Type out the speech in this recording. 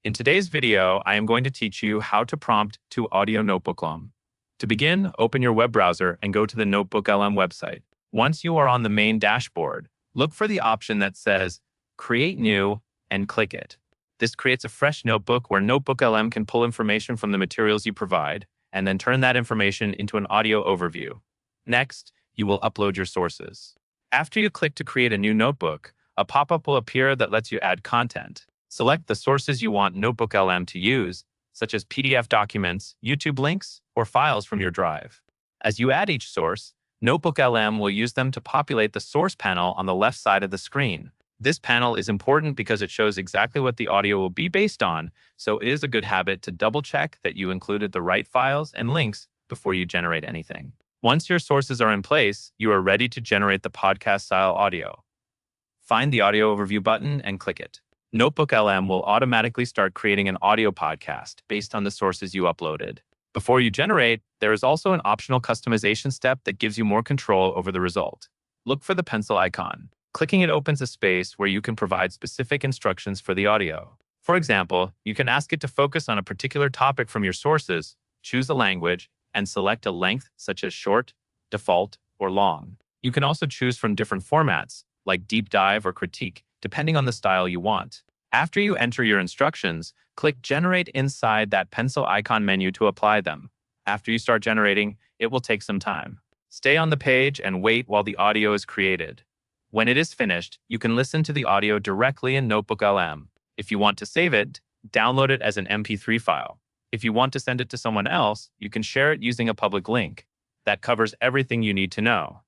In today's video, I am going to teach you how to prompt to Audio Notebooklm. To begin, open your web browser and go to the Notebooklm website. Once you are on the main dashboard, look for the option that says Create New and click it. This creates a fresh notebook where Notebooklm can pull information from the materials you provide and then turn that information into an audio overview. Next, you will upload your sources. After you click to create a new notebook, a pop-up will appear that lets you add content. Select the sources you want Notebooklm to use, such as PDF documents, YouTube links, or files from your drive. As you add each source, Notebooklm will use them to populate the source panel on the left side of the screen. This panel is important because it shows exactly what the audio will be based on, so it is a good habit to double-check that you included the right files and links before you generate anything. Once your sources are in place, you are ready to generate the podcast-style audio. Find the Audio Overview button and click it. Notebooklm will automatically start creating an audio podcast based on the sources you uploaded. Before you generate, there is also an optional customization step that gives you more control over the result. Look for the pencil icon. Clicking it opens a space where you can provide specific instructions for the audio. For example, you can ask it to focus on a particular topic from your sources, choose a language, and select a length such as short, default, or long. You can also choose from different formats, like deep dive or critique, depending on the style you want. After you enter your instructions, click Generate inside that pencil icon menu to apply them. After you start generating, it will take some time. Stay on the page and wait while the audio is created. When it is finished, you can listen to the audio directly in Notebooklm. If you want to save it, download it as an MP3 file. If you want to send it to someone else, you can share it using a public link. That covers everything you need to know.